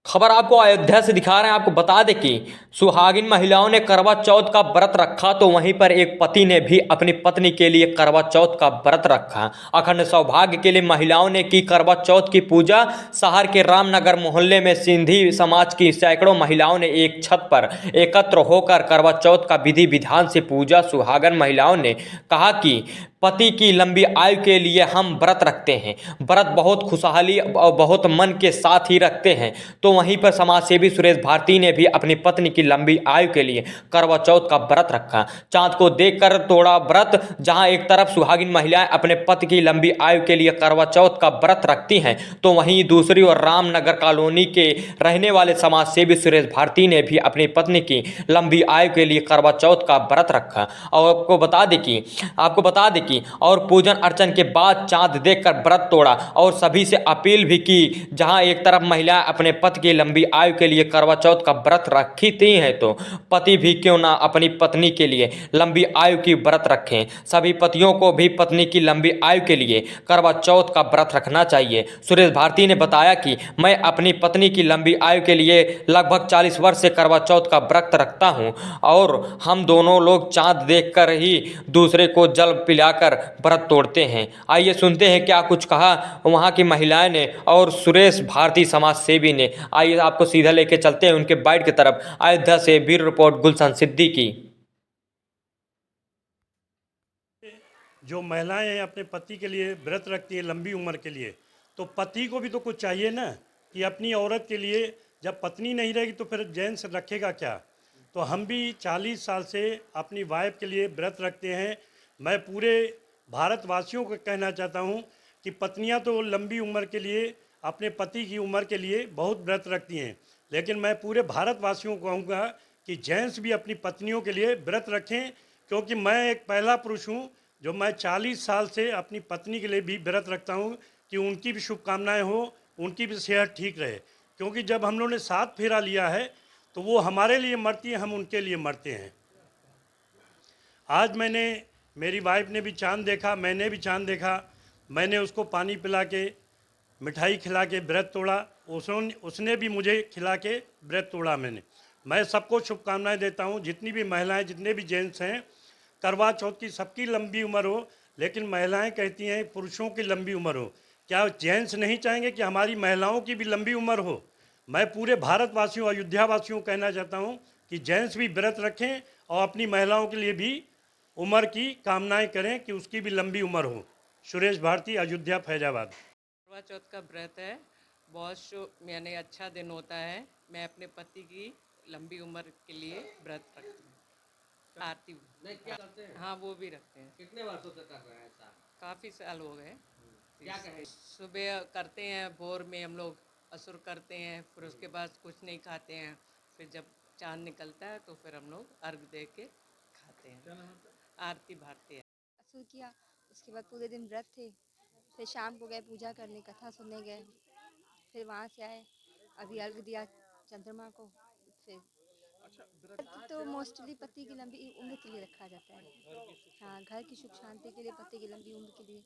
खबर आपको अयोध्या से दिखा रहे हैं। आपको बता दें कि सुहागिन महिलाओं ने करवा चौथ का व्रत रखा तो वहीं पर एक पति ने भी अपनी पत्नी के लिए करवा चौथ का व्रत रखा। अखंड सौभाग्य के लिए महिलाओं ने की करवा चौथ की पूजा। शहर के रामनगर मोहल्ले में सिंधी समाज की सैकड़ों महिलाओं ने एक छत पर एकत्र होकर करवा चौथ का विधि विधान से पूजा। सुहागन महिलाओं ने कहा कि पति की लंबी आयु के लिए हम व्रत रखते हैं। व्रत बहुत खुशहाली और बहुत मन के साथ ही रखते हैं। तो वहीं पर समाजसेवी सुरेश भारती ने भी अपनी पत्नी की लंबी आयु के लिए करवा चौथ का व्रत रखा। चांद को देखकर तोड़ा व्रत। जहां एक तरफ सुहागिन महिलाएं अपने पति की लंबी आयु के लिए करवा चौथ का व्रत रखती हैं तो वहीं दूसरी ओर रामनगर कॉलोनी के रहने वाले समाजसेवी सुरेश भारती ने भी अपनी पत्नी की लंबी आयु के लिए करवा चौथ का व्रत रखा। और आपको बता दें कि और पूजन अर्चन के बाद चांद देखकर व्रत तोड़ा और सभी से अपील भी की। जहां एक तरफ महिलाएं अपने पति की लंबी आयु के लिए करवा चौथ का व्रत रखी थी हैं तो पति भी क्यों ना अपनी पत्नी के लिए लंबी आयु की व्रत रखें। सभी पतियों को भी पत्नी की लंबी आयु के लिए करवा चौथ का व्रत रखना चाहिए। सुरेश भारती ने बताया कि मैं अपनी पत्नी की लंबी आयु के लिए लगभग 40 वर्ष से करवा चौथ का व्रत रखता हूं और हम दोनों लोग चांद देखकर ही दूसरे को जल पिलाकर व्रत तोड़ते हैं। आइए सुनते हैं क्या कुछ कहा वहां की महिलाएं ने और सुरेश भारती समाज सेवी ने। आइए आपको सीधा लेके चलते हैं उनके बाइट की तरफ। अयोध्या से ब्यूरो रिपोर्ट गुलशन सिद्दीकी। जो महिलाएं अपने पति के लिए व्रत रखती है लंबी उम्र के लिए, तो पति को भी तो कुछ चाहिए ना कि अपनी औरत के लिए जब पत्नी नहीं रहेगी तो फिर जेंट्स रखेगा क्या। तो हम भी 40 साल से अपनी वाइफ के लिए व्रत रखते हैं। मैं पूरे भारतवासियों को कहना चाहता हूं कि पत्नियां तो लंबी उम्र के लिए अपने पति की उम्र के लिए बहुत व्रत रखती हैं, लेकिन मैं पूरे भारतवासियों को कहूँगा कि जेंट्स भी अपनी पत्नियों के लिए व्रत रखें, क्योंकि मैं एक पहला पुरुष हूँ जो मैं 40 साल से अपनी पत्नी के लिए भी व्रत रखता हूँ कि उनकी भी शुभकामनाएं हो, उनकी भी सेहत ठीक रहे। क्योंकि जब हम लोगों ने 7 फेरा लिया है तो वो हमारे लिए मरती है, हम उनके लिए मरते हैं। आज मेरी वाइफ ने भी चांद देखा, मैंने भी चांद देखा। मैंने उसको पानी पिला के मिठाई खिला के व्रत तोड़ा, उसने भी मुझे खिला के व्रत तोड़ा। मैं सबको शुभकामनाएं देता हूं, जितनी भी महिलाएं जितने भी जेंट्स हैं। करवा चौथ की सबकी लंबी उम्र हो, लेकिन महिलाएं कहती हैं पुरुषों की लंबी उम्र हो। क्या जेंट्स नहीं चाहेंगे कि हमारी महिलाओं की भी लंबी उम्र हो। मैं पूरे भारतवासियों अयोध्या वासियों को कहना चाहता हूं कि जेंट्स भी व्रत रखें और अपनी महिलाओं के लिए भी उम्र की कामनाएं करें कि उसकी भी लंबी उम्र हो। सुरेश भारती, अयोध्या, फैजाबाद। करवा चौथ का व्रत है, बहुत यानी अच्छा दिन होता है। मैं अपने पति की लंबी उम्र के लिए व्रत रखती हूँ। आरती नहीं क्या करते हैं? हाँ, वो भी रखते हैं। कितने वर्षों से कर रहे हैं ऐसा? काफ़ी साल हो गए। क्या कहें? सुबह करते हैं, भोर में हम लोग असुर करते हैं, फिर उसके बाद कुछ नहीं खाते हैं। फिर जब चांद निकलता है तो फिर हम लोग अर्घ दे के खाते हैं। आरती भारती है। असुर किया, उसके बाद पूरे दिन व्रत थे। फिर शाम को गए पूजा करने, कथा सुनने गए। फिर वहाँ से आए, अभी अर्घ दिया चंद्रमा को। फिर व्रत तो मोस्टली पति की लंबी उम्र के लिए रखा जाता है। हाँ, घर की सुख शांति के लिए, पति की लंबी उम्र के लिए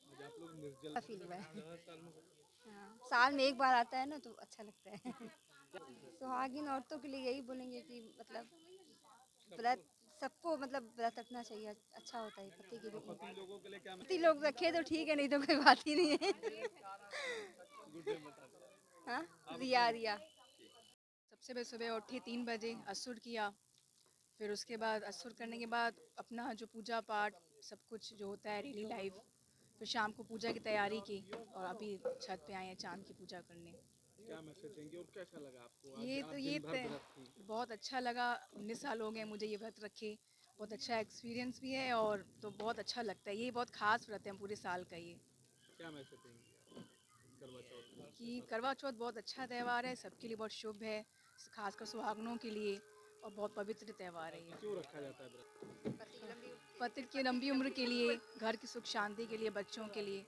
फील हुआ है। हाँ, साल में एक बार आता है ना तो अच्छा लगता है। सुहागिन औरतों के लिए यही बोलेंगे कि मतलब व्रत सबको मतलब व्रत रखना चाहिए, अच्छा होता है पति के लिए। पति लोग रखे तो ठीक है, नहीं तो कोई बात ही नहीं है। हाँ, रिया सबसे मैं सुबह उठी 3 बजे, असुर किया। फिर उसके बाद असुर करने के बाद अपना जो पूजा पाठ सब कुछ जो होता है डेली लाइफ, फिर शाम को पूजा की तैयारी की और अभी छत पे आए हैं चांद की पूजा करने। क्या मैसेज देंगे और कैसा लगा आपको? ये आज तो आप ये दिन भर व्रत थी। बहुत अच्छा लगा। 19 साल हो गए मुझे ये व्रत रखे, बहुत अच्छा एक्सपीरियंस भी है और तो बहुत अच्छा लगता है। ये बहुत खास व्रत है पूरे साल का ये। क्या मैसेज देंगे आप करवा चौथ का? कि करवा चौथ बहुत अच्छा त्यौहार है, सबके लिए बहुत शुभ है, खासकर सुहागनों के लिए, और बहुत पवित्र त्यौहार है ये। क्यों रखा जाता है व्रत? पति की लंबी उम्र के लिए, घर की सुख शांति के लिए, बच्चों के लिए,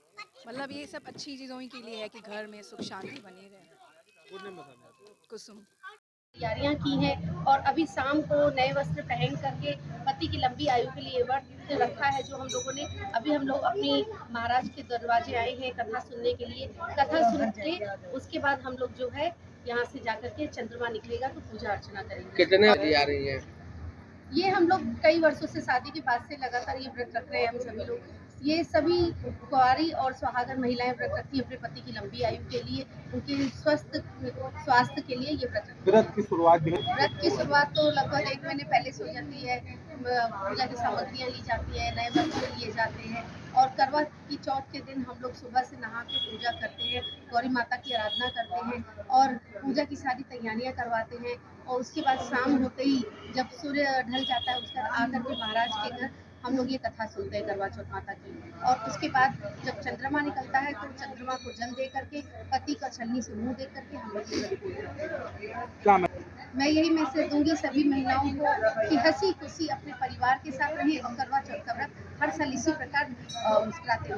मतलब ये सब अच्छी चीज़ों ही के लिए है कि घर में सुख शांति बनी रहे। पूर्णिमा बताना है। कुसुम। तैयारियां की हैं और अभी शाम को नए वस्त्र पहन करके पति की लंबी आयु के लिए व्रत रखा है जो हम लोगों ने। अभी हम लोग अपनी महाराज के दरवाजे आए हैं कथा सुनने के लिए। कथा सुन के उसके बाद हम लोग जो है यहाँ से जाकर के चंद्रमा निकलेगा तो पूजा अर्चना करेंगे। कितने बजे आ रही हैं? ये हम लोग कई वर्षों से शादी के बाद से लगातार ये व्रत रख रहे हैं हम सभी लोग। ये सभी कुंवारी और सुहागन महिलाएं व्रत रखती हैं अपने पति की लंबी आयु के लिए, उनके स्वस्थ स्वास्थ्य के लिए ये व्रत रखती हैं। व्रत की शुरुआत भी व्रत की शुरुआत तो लगभग 1 महीने पहले से हो जाती है। पूजा की सामग्रियाँ ली जाती है, नए वस्त्र लिए जाते हैं और करवा की चौथ के दिन हम लोग सुबह से नहा के पूजा करते हैं, गौरी माता की आराधना करते हैं और पूजा की सारी तैयारियां करवाते हैं। और उसके बाद शाम होते ही जब सूर्य ढल जाता है उसके बाद आकर के महाराज के घर हम लोग ये कथा सुनते हैं करवा चौथ माता की। और उसके बाद जब चंद्रमा निकलता है तो चंद्रमा को जल दे करके, पति का छलनी से मुंह देख करके हम लोग ये व्रत पूरे करते हैं। क्या मैं यही मैसेज दूंगी सभी महिलाओं को कि हंसी खुशी अपने परिवार के साथ रहें और करवा चौथ का व्रत हर साल इसी प्रकार मुस्कुराते हुए